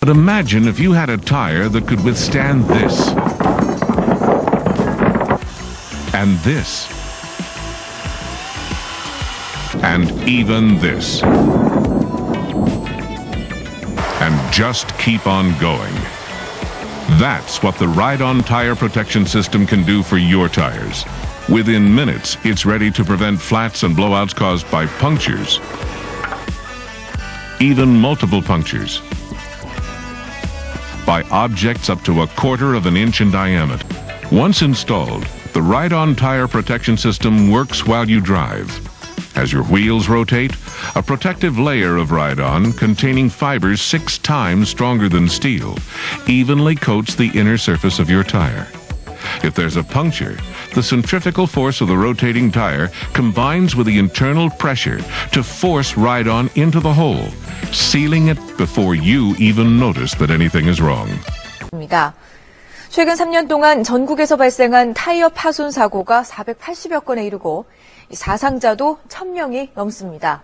But imagine if you had a tire that could withstand this, and this, and even this, and just keep on going. That's what the Ride-On Tire Protection System can do for your tires. Within minutes, it's ready to prevent flats and blowouts caused by punctures, even multiple punctures, by objects up to 1/4 of an inch in diameter. Once installed, the Ride-On Tire Protection System works while you drive. As your wheels rotate, a protective layer of Ride-On containing fibers 6 times stronger than steel evenly coats the inner surface of your tire. If there's a puncture, the centrifugal force of the rotating tire combines with the internal pressure to force Ride-On into the hole, sealing it before you even notice that anything is wrong. 최근 3년 동안 전국에서 발생한 타이어 파손 사고가 480여 건에 이르고 사상자도 1,000명이 넘습니다.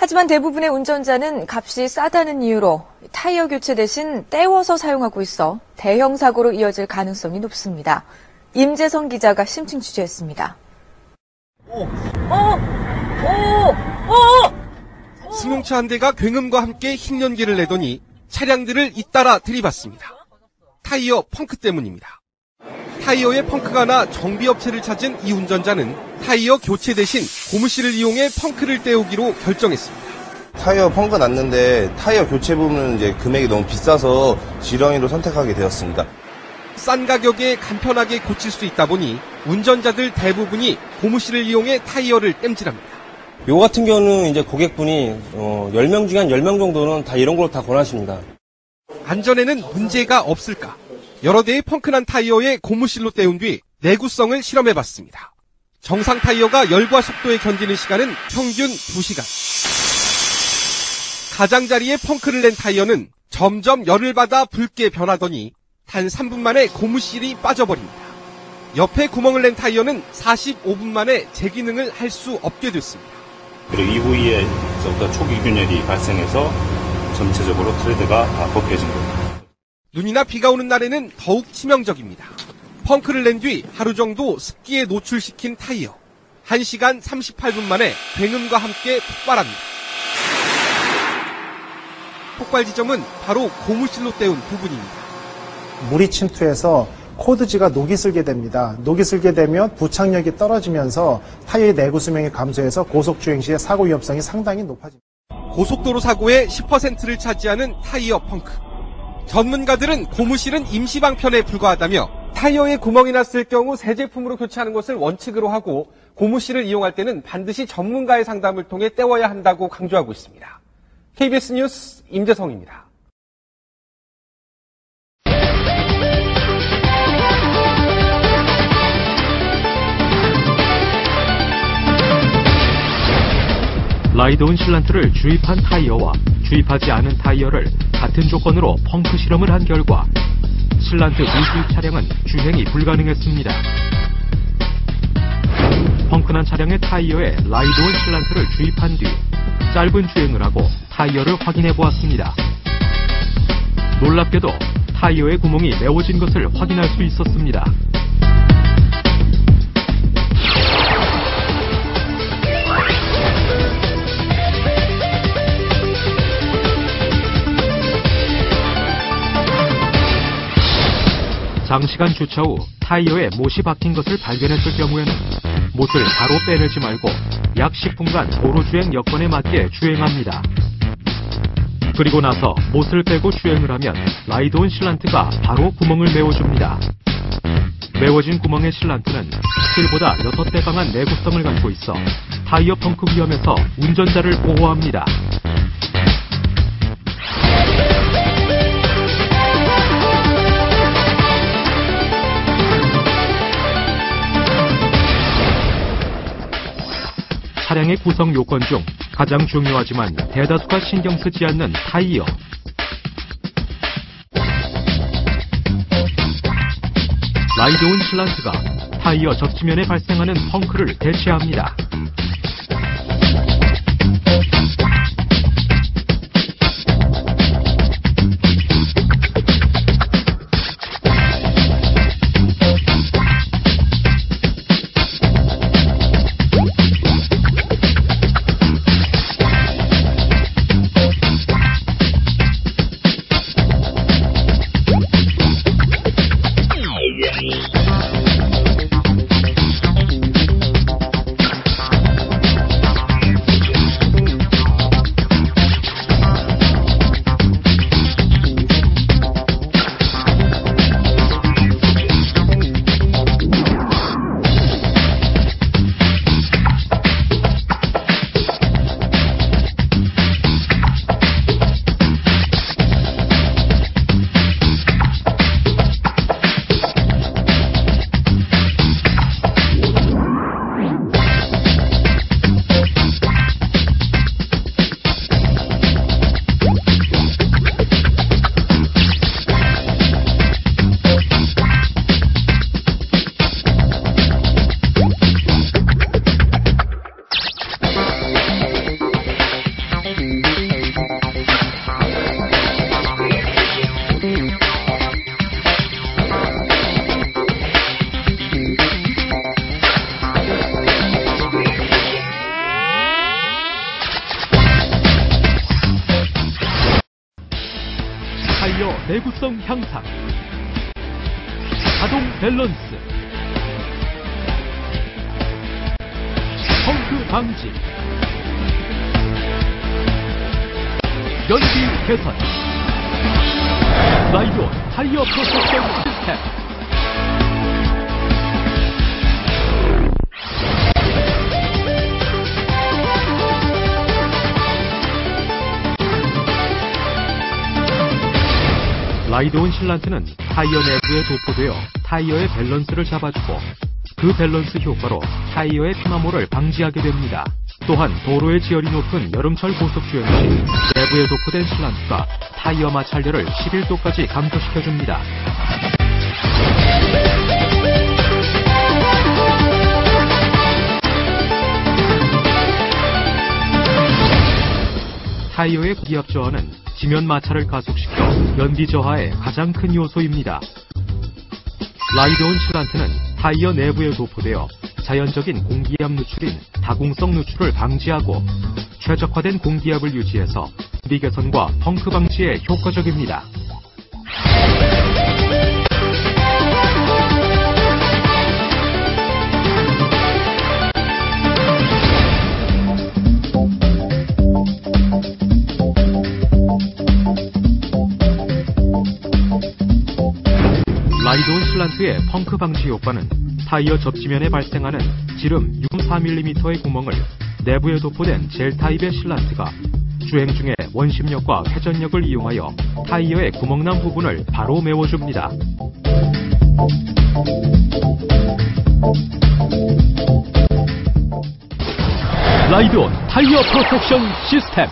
하지만 대부분의 운전자는 값이 싸다는 이유로 타이어 교체 대신 떼워서 사용하고 있어 대형 사고로 이어질 가능성이 높습니다. 임재성 기자가 심층 취재했습니다. 승용차 한 대가 굉음과 함께 흰 연기를 내더니 차량들을 잇따라 들이받습니다. 타이어 펑크 때문입니다. 타이어에 펑크가 나 정비업체를 찾은 이 운전자는 타이어 교체 대신 고무실을 이용해 펑크를 떼우기로 결정했습니다. 타이어 펑크 났는데 타이어 교체 부분은 이제 금액이 너무 비싸서 지렁이로 선택하게 되었습니다. 싼 가격에 간편하게 고칠 수 있다 보니 운전자들 대부분이 고무실을 이용해 타이어를 땜질합니다. 요 같은 경우는 이제 고객분이 10명 중에 한 10명 정도는 다 이런 걸 다 권하십니다. 안전에는 문제가 없을까? 여러 대의 펑크난 타이어에 고무실로 떼운 뒤 내구성을 실험해봤습니다. 정상 타이어가 열과 속도에 견디는 시간은 평균 2시간. 가장자리에 펑크를 낸 타이어는 점점 열을 받아 붉게 변하더니 단 3분 만에 고무실이 빠져버립니다. 옆에 구멍을 낸 타이어는 45분 만에 재기능을 할 수 없게 됐습니다. 그리고 이 부위에서부터 초기균열이 발생해서 전체적으로 트레드가 다 벗겨진 겁니다. 눈이나 비가 오는 날에는 더욱 치명적입니다. 펑크를 낸 뒤 하루 정도 습기에 노출시킨 타이어. 1시간 38분 만에 굉음과 함께 폭발합니다. 폭발 지점은 바로 고무실로 떼운 부분입니다. 물이 침투해서 코드지가 녹이 슬게 됩니다. 녹이 슬게 되면 부착력이 떨어지면서 타이어의 내구 수명이 감소해서 고속주행 시의 사고 위험성이 상당히 높아집니다. 고속도로 사고의 10%를 차지하는 타이어 펑크. 전문가들은 고무실은 임시방편에 불과하다며 타이어에 구멍이 났을 경우 새 제품으로 교체하는 것을 원칙으로 하고 고무실을 이용할 때는 반드시 전문가의 상담을 통해 떼워야 한다고 강조하고 있습니다. KBS 뉴스 임재성입니다. 라이드온 실란트를 주입한 타이어와 주입하지 않은 타이어를 같은 조건으로 펑크 실험을 한 결과 실란트 무주입 차량은 주행이 불가능했습니다. 펑크난 차량의 타이어에 라이드온 실란트를 주입한 뒤 짧은 주행을 하고 타이어를 확인해 보았습니다. 놀랍게도 타이어의 구멍이 메워진 것을 확인할 수 있었습니다. 장시간 주차 후 타이어에 못이 박힌 것을 발견했을 경우에는 못을 바로 빼내지 말고 약 10분간 도로주행 여건에 맞게 주행합니다. 그리고 나서 못을 빼고 주행을 하면 라이드온 실란트가 바로 구멍을 메워줍니다. 메워진 구멍의 실란트는 스틸보다 6배 강한 내구성을 갖고 있어 타이어 펑크 위험에서 운전자를 보호합니다. 차량의 구성 요건 중 가장 중요하지만 대다수가 신경 쓰지 않는 타이어. 라이드온 실란트가 타이어 접지면에 발생하는 펑크를 대체합니다. 타이어 내구성 향상, 자동 밸런스, 펑크 방지, 연비 개선, 라이드온 타이어 프로텍션 시스템. 라이드온 실란트는 타이어 내부에 도포되어 타이어의 밸런스를 잡아주고 그 밸런스 효과로 타이어의 피마모를 방지하게 됩니다. 또한 도로의 지열이 높은 여름철 고속주행 시 내부에 도포된 실란트가 타이어 마찰열을 11도까지 감소시켜줍니다. 타이어의 기압 저하는 지면 마찰을 가속시켜 연비 저하의 가장 큰 요소입니다. 라이드온 실란트는 타이어 내부에 도포되어 자연적인 공기압 누출인 다공성 누출을 방지하고 최적화된 공기압을 유지해서 연비 개선과 펑크 방지에 효과적입니다. 라이드온 실란트의 펑크 방지 효과는 타이어 접지면에 발생하는 지름 6.4mm의 구멍을 내부에 도포된 젤 타입의 실란트가 주행 중에 원심력과 회전력을 이용하여 타이어의 구멍난 부분을 바로 메워줍니다. 라이드온 타이어 프로텍션 시스템.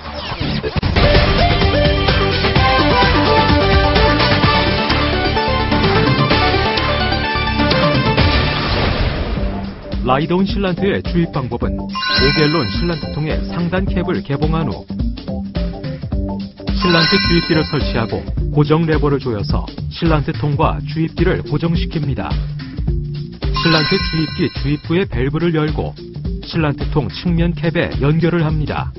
라이드온 실란트의 주입 방법은 5갤론 실란트통에 상단 캡을 개봉한 후 실란트 주입기를 설치하고 고정 레버를 조여서 실란트통과 주입기를 고정시킵니다. 실란트 주입기 주입부의 밸브를 열고 실란트통 측면 캡에 연결을 합니다.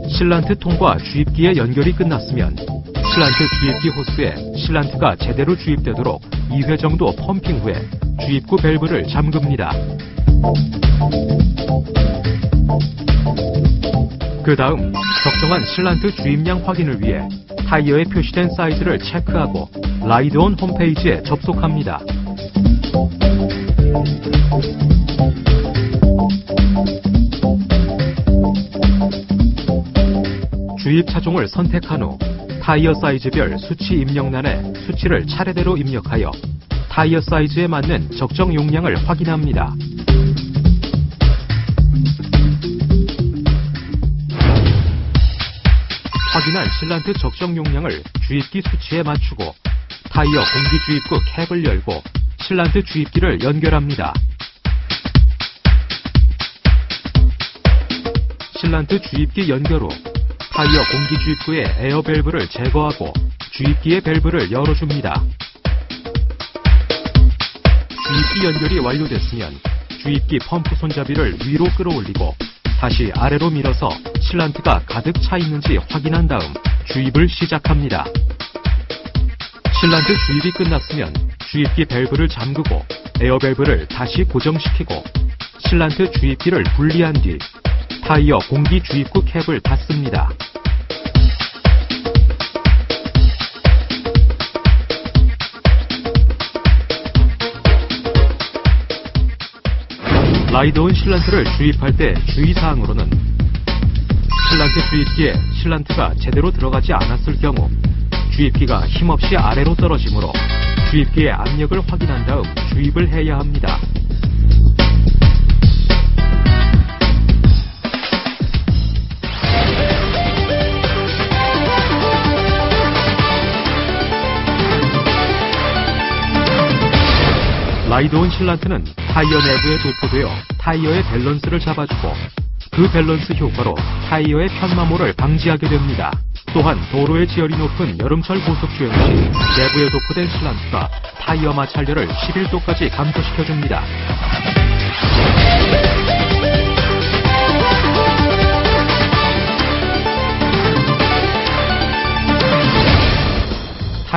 실란트통과 주입기의 연결이 끝났으면 실란트 주입기 호스에 실란트가 제대로 주입되도록 2회 정도 펌핑 후에 주입구 밸브를 잠급니다. 그 다음 적정한 실란트 주입량 확인을 위해 타이어에 표시된 사이즈를 체크하고 라이드온 홈페이지에 접속합니다. 주입 차종을 선택한 후 타이어 사이즈별 수치 입력란에 수치를 차례대로 입력하여 타이어 사이즈에 맞는 적정 용량을 확인합니다. 확인한 실란트 적정 용량을 주입기 수치에 맞추고 타이어 공기 주입구 캡을 열고 실란트 주입기를 연결합니다. 실란트 주입기 연결 후 타이어 공기 주입구의 에어 밸브를 제거하고 주입기의 밸브를 열어줍니다. 주입기 연결이 완료됐으면 주입기 펌프 손잡이를 위로 끌어올리고 다시 아래로 밀어서 실란트가 가득 차 있는지 확인한 다음 주입을 시작합니다. 실란트 주입이 끝났으면 주입기 밸브를 잠그고 에어 밸브를 다시 고정시키고 실란트 주입기를 분리한 뒤 타이어 공기 주입구 캡을 닫습니다. 라이드온 실란트를 주입할 때 주의사항으로는 실란트 주입기에 실란트가 제대로 들어가지 않았을 경우 주입기가 힘없이 아래로 떨어지므로 주입기의 압력을 확인한 다음 주입을 해야 합니다. 라이드온 실란트는 타이어 내부에 도포되어 타이어의 밸런스를 잡아주고 그 밸런스 효과로 타이어의 편마모를 방지하게 됩니다. 또한 도로의 지열이 높은 여름철 고속주행 시 내부에 도포된 실란트가 타이어 마찰열을 11도까지 감소시켜줍니다.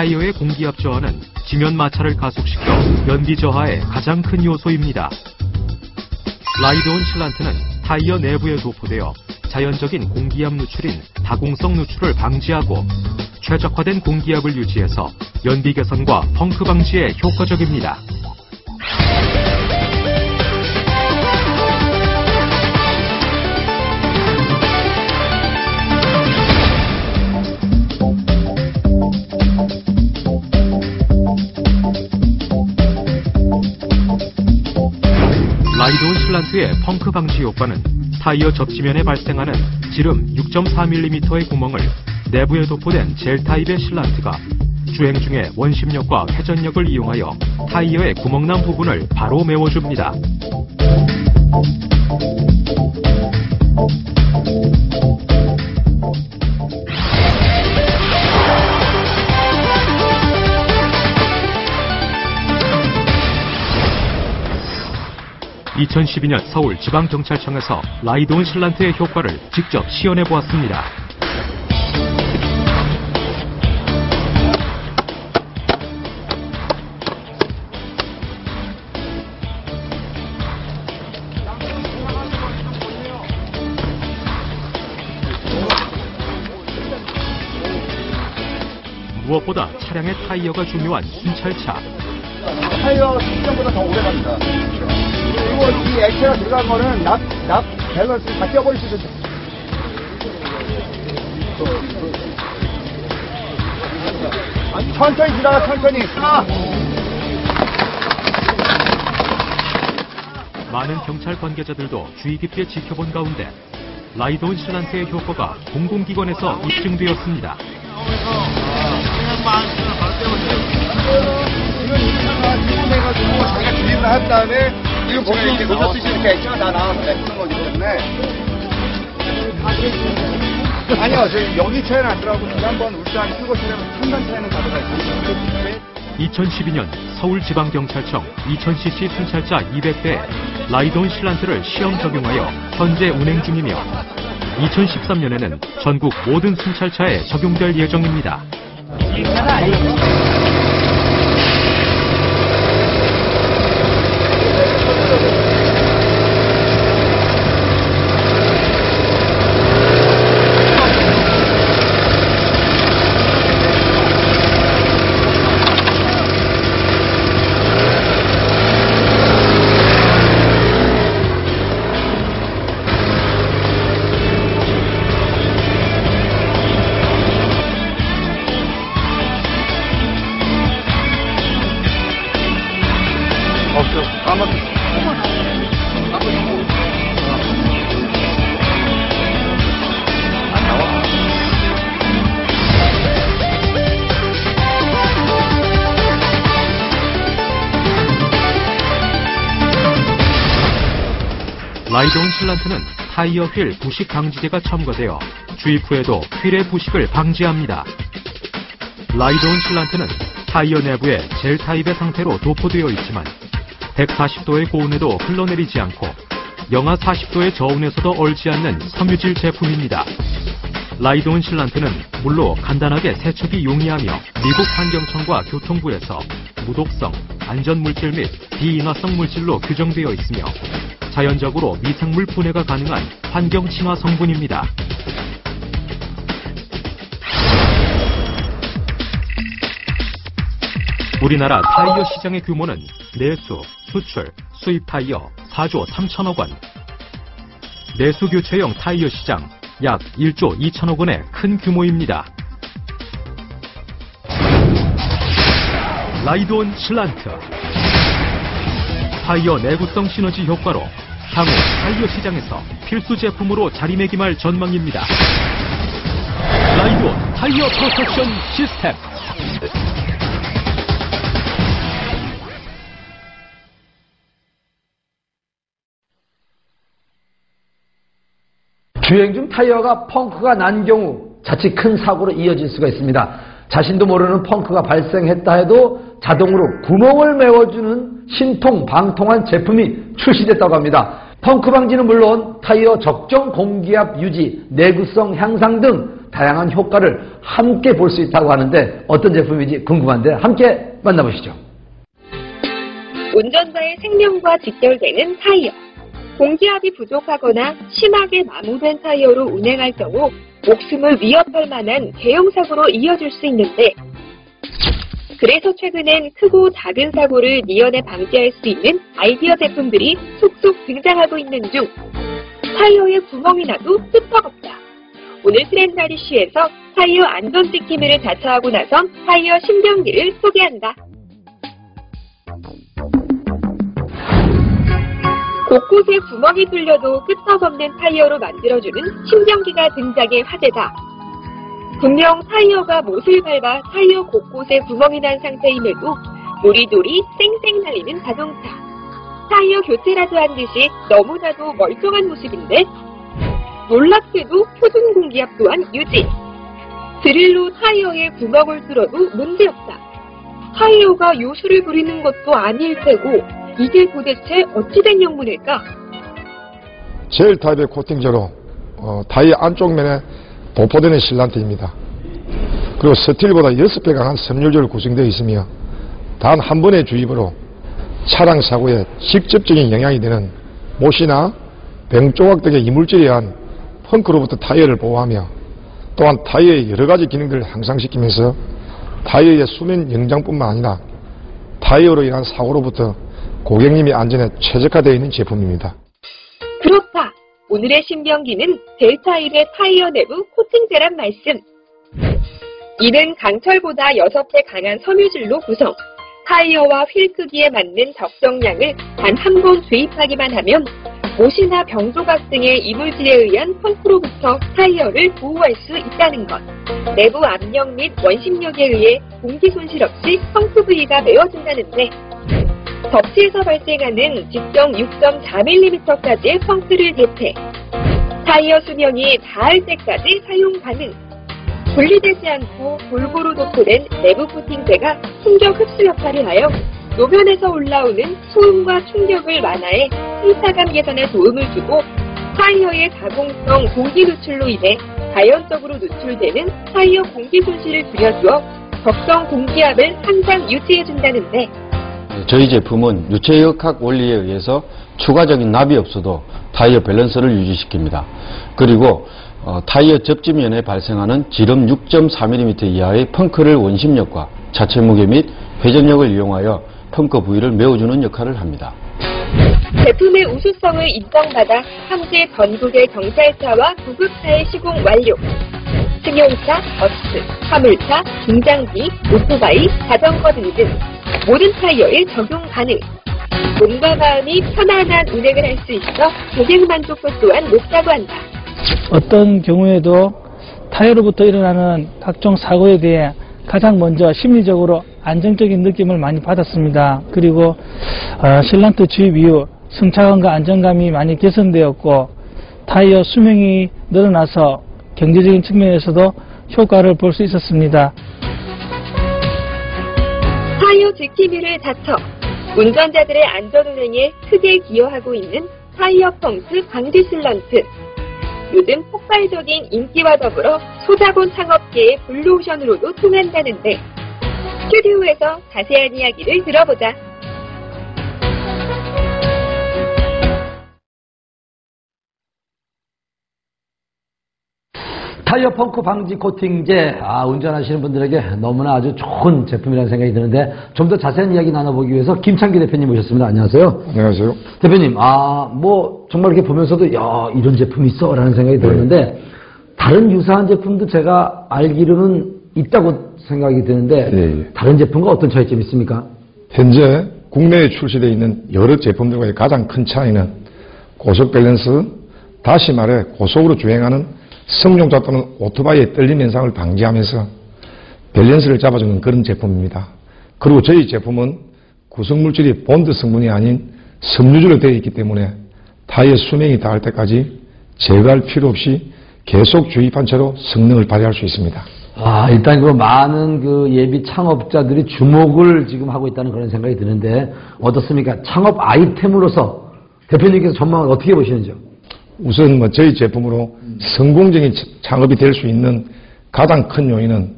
타이어의 공기압 저하는 지면 마찰을 가속시켜 연비 저하의 가장 큰 요소입니다. 라이드온 실란트는 타이어 내부에 도포되어 자연적인 공기압 누출인 다공성 누출을 방지하고 최적화된 공기압을 유지해서 연비 개선과 펑크 방지에 효과적입니다. 라이드온 실란트의 펑크 방지 효과는 타이어 접지면에 발생하는 지름 6.4mm의 구멍을 내부에 도포된 젤 타입의 실란트가 주행 중에 원심력과 회전력을 이용하여 타이어의 구멍난 부분을 바로 메워줍니다. (2012년) 서울지방경찰청에서 라이드온 실란트의 효과를 직접 시연해 보았습니다. 무엇보다 차량의 타이어가 중요한 순찰차. 타이어 수정보다 더 오래 갑니다. 그리고 이 액체가 들어간 거는 납 밸런스를 다 껴버릴 수 있어요. 천천히 지나가, 천천히. 많은 경찰 관계자들도 주의 깊게 지켜본 가운데 라이드온 실란트의 효과가 공공기관에서 입증되었습니다. 이건 이차가 주문해가지고 자기가 주문을 한 다음에 이거 보면 이렇게 노젓듯이 이렇게 액체가 다 나와서 내뿜는 거기 때문에. 아니요, 저희 여기 차에는 안 들어가고 지난번 울산 휴거 차량은 첨단 차에는 다 들어가 있어요. 2012년 서울지방경찰청 2000cc 순찰차 200대에 라이드온 실란트를 시험 적용하여 현재 운행 중이며 2013년에는 전국 모든 순찰차에 적용될 예정입니다. 라이드온 실란트는 타이어 휠 부식 방지제가 첨가되어 주입 후에도 휠의 부식을 방지합니다. 라이드온 실란트는 타이어 내부에 젤 타입의 상태로 도포되어 있지만 140도의 고온에도 흘러내리지 않고 영하 40도의 저온에서도 얼지 않는 섬유질 제품입니다. 라이드온 실란트는 물로 간단하게 세척이 용이하며 미국 환경청과 교통부에서 무독성, 안전물질 및 비인화성 물질로 규정되어 있으며 자연적으로 미생물 분해가 가능한 환경 친화 성분입니다. 우리나라 타이어 시장의 규모는 내수, 수출, 수입 타이어 4조 3천억 원. 내수 교체용 타이어 시장 약 1조 2천억 원의 큰 규모입니다. 라이드온 실란트. 타이어 내구성 시너지 효과로 향후 타이어 시장에서 필수 제품으로 자리매김할 전망입니다. 라이드온 타이어 프로텍션 시스템. 주행 중 타이어가 펑크가 난 경우 자칫 큰 사고로 이어질 수가 있습니다. 자신도 모르는 펑크가 발생했다 해도 자동으로 구멍을 메워주는 신통방통한 제품이 출시됐다고 합니다. 펑크 방지는 물론 타이어 적정 공기압 유지, 내구성 향상 등 다양한 효과를 함께 볼 수 있다고 하는데 어떤 제품인지 궁금한데 함께 만나보시죠. 운전자의 생명과 직결되는 타이어. 공기압이 부족하거나 심하게 마모된 타이어로 운행할 경우 목숨을 위협할 만한 대형 사고로 이어질 수 있는데, 그래서 최근엔 크고 작은 사고를 미연에 방지할 수 있는 아이디어 제품들이 속속 등장하고 있는 중 타이어에 구멍이 나도 끄떡없다. 오늘 트렌드 이슈에서 타이어 안전 지킴이를 자처하고 나선 타이어 신경기를 소개한다. 곳곳에 구멍이 뚫려도 끄떡없는 타이어로 만들어주는 신경기가 등장해 화제다. 분명 타이어가 못을 밟아 타이어 곳곳에 구멍이 난 상태임에도 도리도리 쌩쌩 달리는 자동차. 타이어 교체라도 한 듯이 너무나도 멀쩡한 모습인데, 놀랍게도 표준 공기압 또한 유지. 드릴로 타이어에 구멍을 뚫어도 문제없다. 타이어가 요술을 부리는 것도 아닐 테고 이게 도대체 어찌된 영문일까? 젤 타입의 코팅제로 타이어 안쪽 면에 도포되는 실란트입니다. 그리고 스틸보다 6배 강한 섬유율로 구성되어 있으며 단 한 번의 주입으로 차량 사고에 직접적인 영향이 되는 못이나 병 조각 등의 이물질에 의한 펑크로부터 타이어를 보호하며 또한 타이어의 여러 가지 기능들을 향상시키면서 타이어의 수면 영장뿐만 아니라 타이어로 인한 사고로부터 고객님의 안전에 최적화되어 있는 제품입니다. 그렇다. 오늘의 신병기는 젤 타입의 타이어 내부 코팅제란 말씀. 이는 강철보다 6배 강한 섬유질로 구성. 타이어와 휠 크기에 맞는 적정량을 단 한 번 주입하기만 하면 못이나 병조각 등의 이물질에 의한 펑크로부터 타이어를 보호할 수 있다는 것. 내부 압력 및 원심력에 의해 공기 손실 없이 펑크 부위가 메워진다는데, 접시에서 발생하는 직경 6.4mm까지의 펑크를 대체. 타이어 수명이 닿을 때까지 사용 가능. 분리되지 않고 골고루 도포된 내부 코팅제가 충격 흡수 역할을 하여 노면에서 올라오는 소음과 충격을 완화해 승차감 개선에 도움을 주고, 타이어의 가공성 공기 누출로 인해 자연적으로 누출되는 타이어 공기 손실을 줄여주어 적정 공기압을 항상 유지해준다는데, 저희 제품은 유체역학 원리에 의해서 추가적인 납이 없어도 타이어 밸런스를 유지시킵니다. 그리고 타이어 접지면에 발생하는 지름 6.4mm 이하의 펑크를 원심력과 자체 무게 및 회전력을 이용하여 펑크 부위를 메워주는 역할을 합니다. 제품의 우수성을 인정받아 현재 전국의 경찰차와 구급차의 시공 완료. 승용차, 버스, 화물차, 중장비, 오토바이, 자전거 등등 모든 타이어에 적용 가능. 몸과 마음이 편안한 운행을 할 수 있어 고객 만족도 또한 높다고 한다. 어떤 경우에도 타이어로부터 일어나는 각종 사고에 대해 가장 먼저 심리적으로 안정적인 느낌을 많이 받았습니다. 그리고 실란트 주입 이후 승차감과 안정감이 많이 개선되었고, 타이어 수명이 늘어나서 경제적인 측면에서도 효과를 볼 수 있었습니다. 타이어 지킴이를 자처. 운전자들의 안전운행에 크게 기여하고 있는 타이어 펑크 방지 실란트. 요즘 폭발적인 인기와 더불어 소자본 창업계의 블루오션으로도 통한다는데, 스튜디오에서 자세한 이야기를 들어보자. 타이어 펑크 방지 코팅제, 운전하시는 분들에게 너무나 아주 좋은 제품이라는 생각이 드는데, 좀 더 자세한 이야기 나눠보기 위해서 김창기 대표님 모셨습니다. 안녕하세요. 안녕하세요. 대표님, 정말 이렇게 보면서도, 이런 제품이 있어? 라는 생각이 들었는데, 다른 유사한 제품도 제가 알기로는 있다고 생각이 드는데, 다른 제품과 어떤 차이점이 있습니까? 현재 국내에 출시되어 있는 여러 제품들과의 가장 큰 차이는 고속 밸런스, 다시 말해 고속으로 주행하는 승용차 또는 오토바이의 떨림 현상을 방지하면서 밸런스를 잡아주는 그런 제품입니다. 그리고 저희 제품은 구성물질이 본드 성분이 아닌 섬유질로 되어 있기 때문에 타이어 수명이 닿을 때까지 제거할 필요 없이 계속 주입한 채로 성능을 발휘할 수 있습니다. 일단 많은 예비 창업자들이 주목을 지금 하고 있다는 그런 생각이 드는데, 어떻습니까? 창업 아이템으로서 대표님께서 전망을 어떻게 보시는지요? 우선 저희 제품으로 성공적인 창업이 될 수 있는 가장 큰 요인은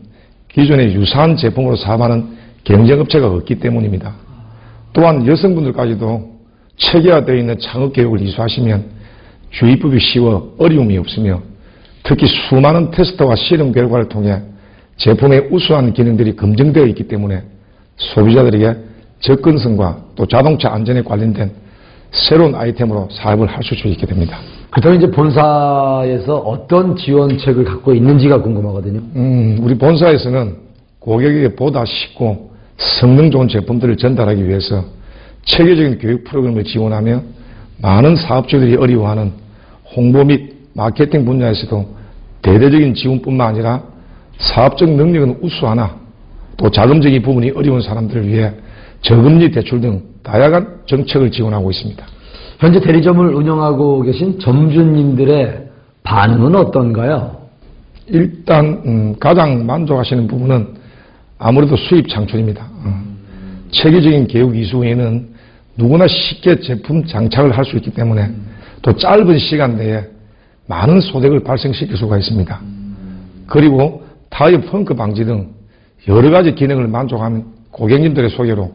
기존의 유사한 제품으로 사업하는 경쟁업체가 없기 때문입니다. 또한 여성분들까지도 체계화되어 있는 창업교육을 이수하시면 주입법이 쉬워 어려움이 없으며 특히 수많은 테스트와 실험 결과를 통해 제품의 우수한 기능들이 검증되어 있기 때문에 소비자들에게 접근성과 또 자동차 안전에 관련된 새로운 아이템으로 사업을 할 수 있게 됩니다. 그렇다면 이제 본사에서 어떤 지원책을 갖고 있는지가 궁금하거든요. 우리 본사에서는 고객에게 보다 쉽고 성능 좋은 제품들을 전달하기 위해서 체계적인 교육 프로그램을 지원하며 많은 사업주들이 어려워하는 홍보 및 마케팅 분야에서도 대대적인 지원뿐만 아니라 사업적 능력은 우수하나 또 자금적인 부분이 어려운 사람들을 위해 저금리 대출 등 다양한 정책을 지원하고 있습니다. 현재 대리점을 운영하고 계신 점주님들의 반응은 어떤가요? 일단 가장 만족하시는 부분은 아무래도 수입 창출입니다. 체계적인 교육 이수 후에는 누구나 쉽게 제품 장착을 할 수 있기 때문에 또 짧은 시간 내에 많은 소득을 발생시킬 수가 있습니다. 그리고 타이어 펑크 방지 등 여러 가지 기능을 만족하는 고객님들의 소개로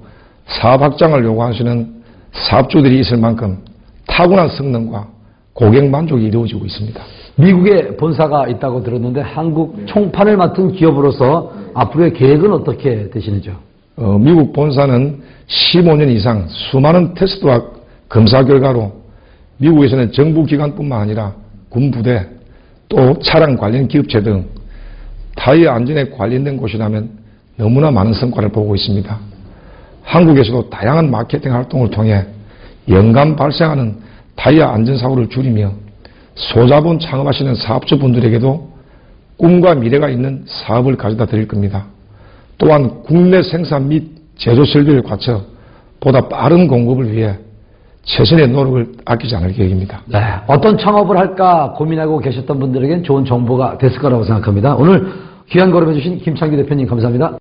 사업 확장을 요구하시는 사업주들이 있을 만큼 타고난 성능과 고객 만족이 이루어지고 있습니다. 미국에 본사가 있다고 들었는데 한국 총판을 맡은 기업으로서 앞으로의 계획은 어떻게 되시는지요? 미국 본사는 15년 이상 수많은 테스트와 검사 결과로 미국에서는 정부기관뿐만 아니라 군부대 또 차량 관련 기업체 등 타이어 안전에 관련된 곳이라면 너무나 많은 성과를 보고 있습니다. 한국에서도 다양한 마케팅 활동을 통해 연간 발생하는 타이어 안전사고를 줄이며 소자본 창업하시는 사업주분들에게도 꿈과 미래가 있는 사업을 가져다 드릴 겁니다. 또한 국내 생산 및 제조 설비를 갖춰 보다 빠른 공급을 위해 최선의 노력을 아끼지 않을 계획입니다. 네, 어떤 창업을 할까 고민하고 계셨던 분들에겐 좋은 정보가 됐을 거라고 생각합니다. 오늘 귀한 걸음해 주신 김창규 대표님 감사합니다.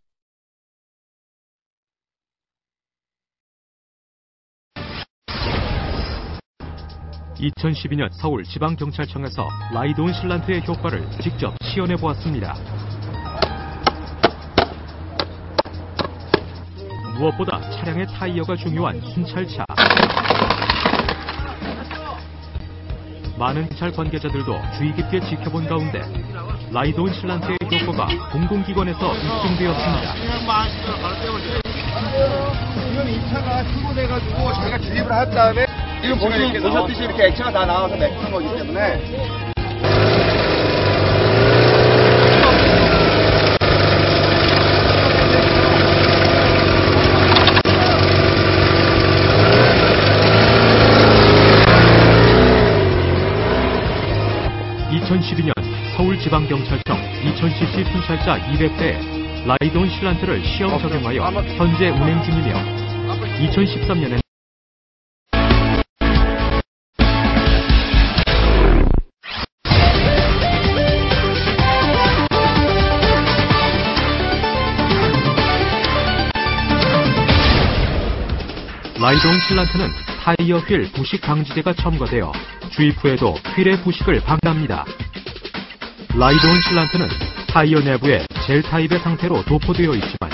(2012년) 서울지방경찰청에서 라이드온 실란트의 효과를 직접 시연해 보았습니다. 무엇보다 차량의 타이어가 중요한 순찰차. 많은 경찰 관계자들도 주의 깊게 지켜본 가운데 라이드온 실란트의 효과가 공공기관에서 입증되었습니다. 지금 이 차가 출고돼가지고 저희가 주입을 한 다음에 지금 보셨듯이 이렇게 액체가 다 나와서 메꾸는 거기 때문에 (2012년) 서울지방경찰청 2000cc 순찰차 200대에 라이드온 실란트를 시험 적용하여 현재 운행 중이며 2013년에는 라이드온 실란트는 타이어 휠 부식 방지제가 첨가되어 주입 후에도 휠의 부식을 방지합니다. 라이드온 실란트는 타이어 내부에 젤 타입의 상태로 도포되어 있지만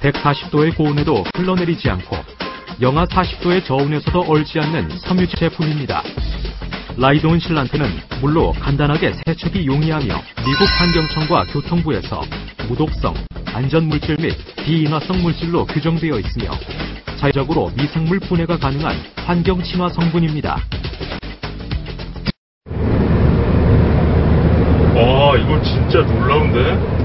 140도의 고온에도 흘러내리지 않고 영하 40도의 저온에서도 얼지 않는 섬유질 제품입니다. 라이드온 실란트는 물로 간단하게 세척이 용이하며 미국 환경청과 교통부에서 무독성, 안전물질 및 비인화성 물질로 규정되어 있으며 자율적으로 미생물 분해가 가능한 환경 친화 성분입니다. 와, 이거 진짜 놀라운데?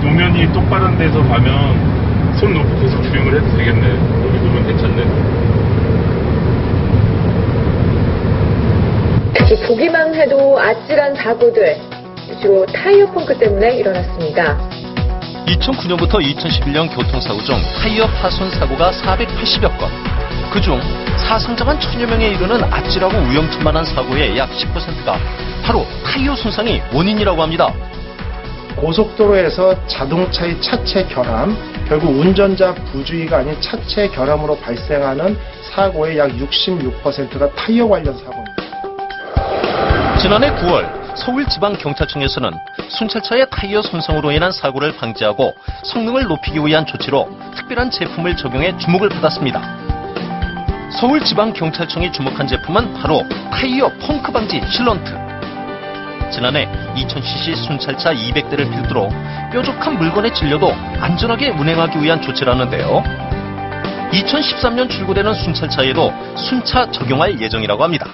노면이 똑바른 데서 가면 손 놓고 계속 주행을 해도 되겠네. 여기 노면 괜찮네. 보기만 해도 아찔한 사고들, 주로 타이어 펑크 때문에 일어났습니다. 2009년부터 2011년 교통사고 중 타이어 파손 사고가 480여 건. 그중 사상자만 1000여 명에 이르는 아찔하고 위험천만한 사고의 약 10%가 바로 타이어 손상이 원인이라고 합니다. 고속도로에서 자동차의 차체 결함, 결국 운전자 부주의가 아닌 차체 결함으로 발생하는 사고의 약 66%가 타이어 관련 사고입니다. 지난해 9월 서울지방경찰청에서는 순찰차의 타이어 손상으로 인한 사고를 방지하고 성능을 높이기 위한 조치로 특별한 제품을 적용해 주목을 받았습니다. 서울지방경찰청이 주목한 제품은 바로 타이어 펑크 방지 실런트. 지난해 2000cc 순찰차 200대를 필두로 뾰족한 물건에 찔려도 안전하게 운행하기 위한 조치라는데요. 2013년 출고되는 순찰차에도 순차 적용할 예정이라고 합니다.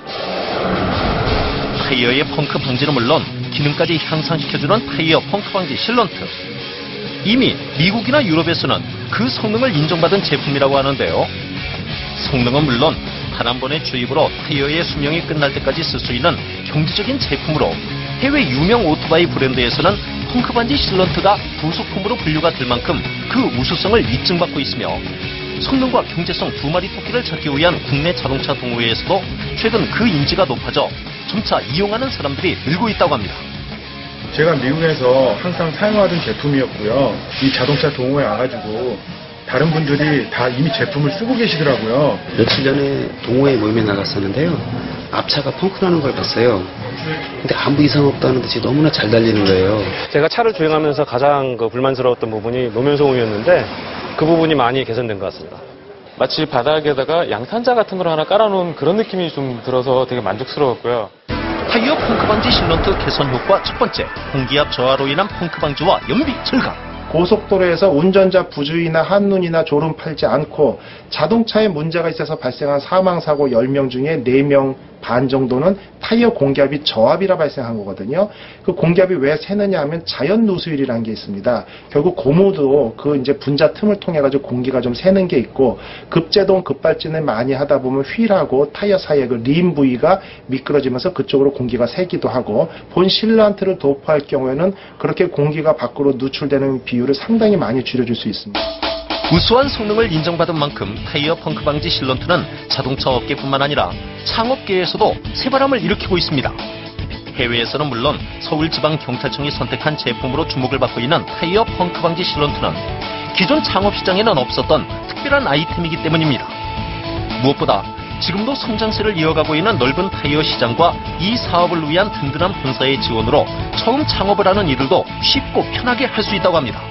타이어의 펑크 방지는 물론 기능까지 향상시켜주는 타이어 펑크 방지 실런트. 이미 미국이나 유럽에서는 그 성능을 인정받은 제품이라고 하는데요. 성능은 물론 단 한 번의 주입으로 타이어의 수명이 끝날 때까지 쓸 수 있는 경제적인 제품으로 해외 유명 오토바이 브랜드에서는 펑크 방지 실런트가 부속품으로 분류가 될 만큼 그 우수성을 입증받고 있으며 성능과 경제성 두 마리 토끼를 찾기 위한 국내 자동차 동호회에서도 최근 그 인지가 높아져 점차 이용하는 사람들이 늘고 있다고 합니다. 제가 미국에서 항상 사용하던 제품이었고요. 이 자동차 동호회에 와가지고 다른 분들이 다 이미 제품을 쓰고 계시더라고요. 며칠 전에 동호회 모임에 나갔었는데요. 앞차가 펑크나는 걸 봤어요. 근데 아무 이상 없다는 듯이 너무나 잘 달리는 거예요. 제가 차를 주행하면서 가장 불만스러웠던 부분이 노면 소음이었는데 그 부분이 많이 개선된 것 같습니다. 마치 바닥에다가 양탄자 같은 걸 하나 깔아놓은 그런 느낌이 좀 들어서 되게 만족스러웠고요. 타이어 펑크 방지 실런트 개선 효과 첫 번째, 공기압 저하로 인한 펑크 방지와 연비 절감. 고속도로에서 운전자 부주의나 한눈이나 졸음 팔지 않고 자동차에 문제가 있어서 발생한 사망사고 10명 중에 4명 반 정도는 타이어 공기압이 저압이라 발생한 거거든요. 그 공기압이 왜 새느냐 하면 자연 누수율이라는 게 있습니다. 결국 고무도 그 이제 분자 틈을 통해 가지고 공기가 좀 새는 게 있고 급제동 급발진을 많이 하다 보면 휠하고 타이어 사이에 그 림 부위가 미끄러지면서 그쪽으로 공기가 새기도 하고 본 실란트를 도포할 경우에는 그렇게 공기가 밖으로 누출되는 비율을 상당히 많이 줄여줄 수 있습니다. 우수한 성능을 인정받은 만큼 타이어 펑크 방지 실런트는 자동차 업계뿐만 아니라 창업계에서도 새바람을 일으키고 있습니다. 해외에서는 물론 서울지방경찰청이 선택한 제품으로 주목을 받고 있는 타이어 펑크 방지 실런트는 기존 창업시장에는 없었던 특별한 아이템이기 때문입니다. 무엇보다 지금도 성장세를 이어가고 있는 넓은 타이어 시장과 이 사업을 위한 든든한 본사의 지원으로 처음 창업을 하는 이들도 쉽고 편하게 할 수 있다고 합니다.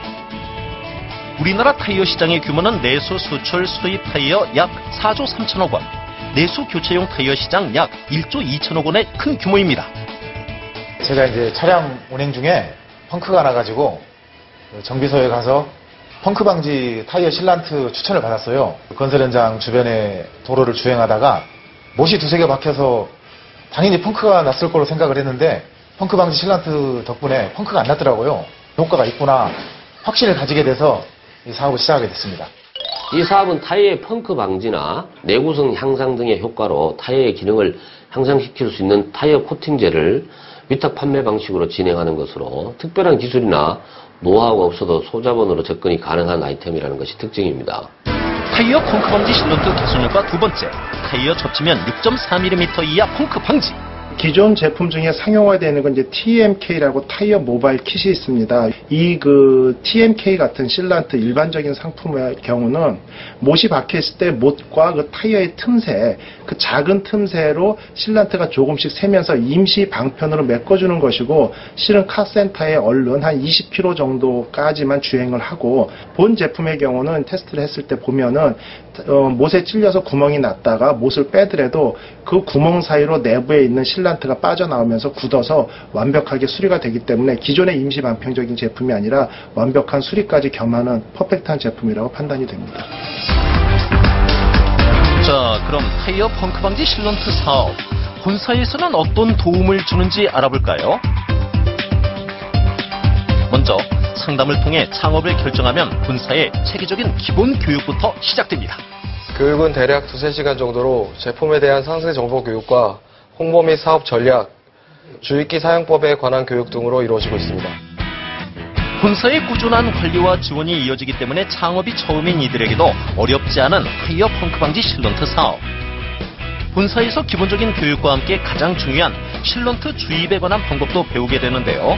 우리나라 타이어 시장의 규모는 내수 수출 수입 타이어 약 4조 3천억 원, 내수 교체용 타이어 시장 약 1조 2천억 원의 큰 규모입니다. 제가 이제 차량 운행 중에 펑크가 나가지고 정비소에 가서 펑크 방지 타이어 실란트 추천을 받았어요. 건설 현장 주변에 도로를 주행하다가 못이 두세 개 박혀서 당연히 펑크가 났을 거로 생각을 했는데 펑크 방지 실란트 덕분에 펑크가 안 났더라고요. 효과가 있구나 확신을 가지게 돼서 이 사업을 시작하게 됐습니다. 이 사업은 타이어의 펑크 방지나 내구성 향상 등의 효과로 타이어의 기능을 향상시킬 수 있는 타이어 코팅제를 위탁 판매 방식으로 진행하는 것으로 특별한 기술이나 노하우가 없어도 소자본으로 접근이 가능한 아이템이라는 것이 특징입니다. 타이어 펑크 방지 실런트 개선 효과 두 번째, 타이어 접지면 6.4mm 이하 펑크 방지. 기존 제품 중에 상용화되는 건 이제 TMK라고 타이어 모바일 킷이 있습니다. 이 그 TMK 같은 실란트 일반적인 상품의 경우는 못이 박혀 있을 때 못과 그 타이어의 틈새, 그 작은 틈새로 실란트가 조금씩 새면서 임시 방편으로 메꿔주는 것이고 실은 카센터에 얼른 한 20km 정도까지만 주행을 하고 본 제품의 경우는 테스트를 했을 때 보면은 못에 찔려서 구멍이 났다가 못을 빼더라도 그 구멍 사이로 내부에 있는 실란트가 빠져나오면서 굳어서 완벽하게 수리가 되기 때문에 기존의 임시 반평적인 제품이 아니라 완벽한 수리까지 겸하는 퍼펙트한 제품이라고 판단이 됩니다. 자, 그럼 타이어 펑크 방지 실런트 사업, 본사에서는 어떤 도움을 주는지 알아볼까요? 먼저 상담을 통해 창업을 결정하면 본사의 체계적인 기본 교육부터 시작됩니다. 교육은 대략 2-3시간 정도로 제품에 대한 상세 정보 교육과 홍보 및 사업 전략, 주입기 사용법에 관한 교육 등으로 이루어지고 있습니다. 본사의 꾸준한 관리와 지원이 이어지기 때문에 창업이 처음인 이들에게도 어렵지 않은 타이어 펑크 방지 실런트 사업. 본사에서 기본적인 교육과 함께 가장 중요한 실런트 주입에 관한 방법도 배우게 되는데요.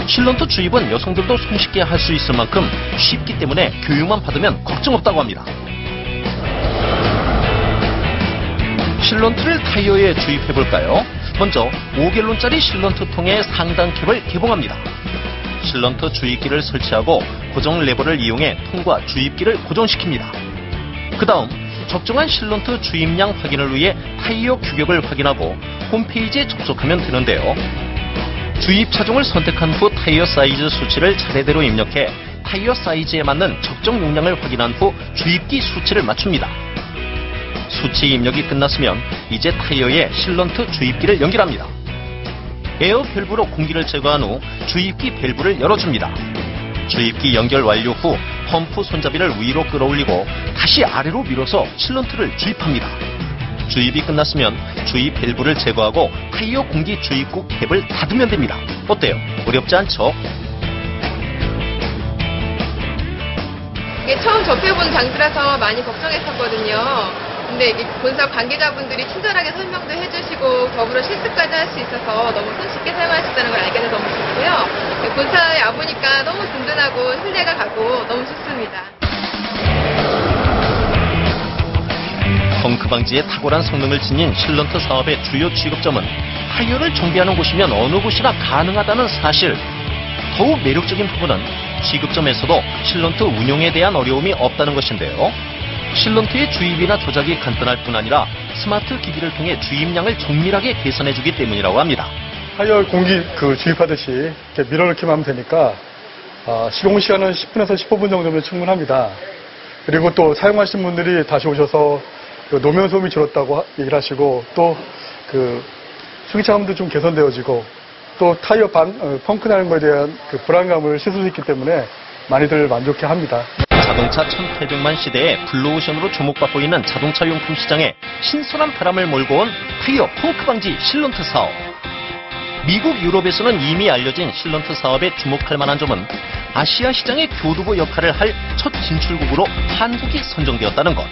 실런트 주입은 여성들도 손쉽게 할 수 있을 만큼 쉽기 때문에 교육만 받으면 걱정 없다고 합니다. 실런트를 타이어에 주입해볼까요? 먼저 5갤론짜리 실런트 통의 상단 캡을 개봉합니다. 실런트 주입기를 설치하고 고정 레버를 이용해 통과 주입기를 고정시킵니다. 그 다음 적정한 실런트 주입량 확인을 위해 타이어 규격을 확인하고 홈페이지에 접속하면 되는데요. 주입 차종을 선택한 후 타이어 사이즈 수치를 차례대로 입력해 타이어 사이즈에 맞는 적정 용량을 확인한 후 주입기 수치를 맞춥니다. 수치 입력이 끝났으면 이제 타이어에 실런트 주입기를 연결합니다. 에어 밸브로 공기를 제거한 후 주입기 밸브를 열어줍니다. 주입기 연결 완료 후 펌프 손잡이를 위로 끌어올리고 다시 아래로 밀어서 실런트를 주입합니다. 주입이 끝났으면 주입 밸브를 제거하고 타이어 공기 주입구 캡을 닫으면 됩니다. 어때요? 어렵지 않죠? 이게 처음 접해본 장비라서 많이 걱정했었거든요. 근데 이게 본사 관계자분들이 친절하게 설명도 해주시고 더불어 실습까지 할 수 있어서 너무 손쉽게 사용할 수 있다는 걸 알게 돼서 너무 좋고요. 본사에 와보니까 너무 든든하고 신뢰가 가고 너무 좋습니다. 펑크 방지에 탁월한 성능을 지닌 실런트 사업의 주요 취급점은 타이어를 정비하는 곳이면 어느 곳이나 가능하다는 사실. 더욱 매력적인 부분은 취급점에서도 실런트 운용에 대한 어려움이 없다는 것인데요. 실런트의 주입이나 조작이 간단할 뿐 아니라 스마트 기기를 통해 주입량을 정밀하게 계산해주기 때문이라고 합니다. 타이어 공기 주입하듯이 이렇게 밀어넣기만 하면 되니까 시공 시간은 10분에서 15분 정도면 충분합니다. 그리고 또 사용하신 분들이 다시 오셔서 노면 소음이 줄었다고 얘기를 하시고 또 수기차감도 좀 개선되어지고 또 타이어 펑크 나는 것에 대한 불안감을 씻을 수 있기 때문에 많이들 만족해합니다. 자동차 1800만 시대에 블루오션으로 주목받고 있는 자동차 용품 시장에 신선한 바람을 몰고 온 타이어 펑크 방지 실런트 사업. 미국, 유럽에서는 이미 알려진 실런트 사업에 주목할 만한 점은 아시아 시장의 교두보 역할을 할 첫 진출국으로 한국이 선정되었다는 것.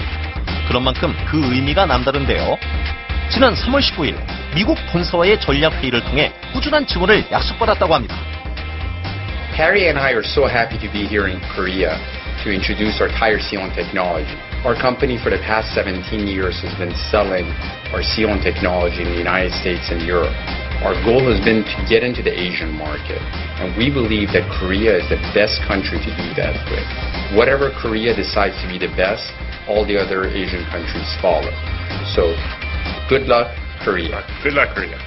그런 만큼 그 의미가 남다른데요. 지난 3월 15일 미국 본사와의 전략회의를 통해 꾸준한 지원을 약속받았다고 합니다. Harry and I are so happy to be here in Korea to introduce our tire sealant technology. Our company for the past 17 years has been selling our sealant technology in the United States and Europe. Our goal has been to get into the Asian market, and we believe that Korea is the best country to do that with. Whatever Korea decides to be the best, all the other Asian countries follow. So, good luck, Korea. Good luck, Korea.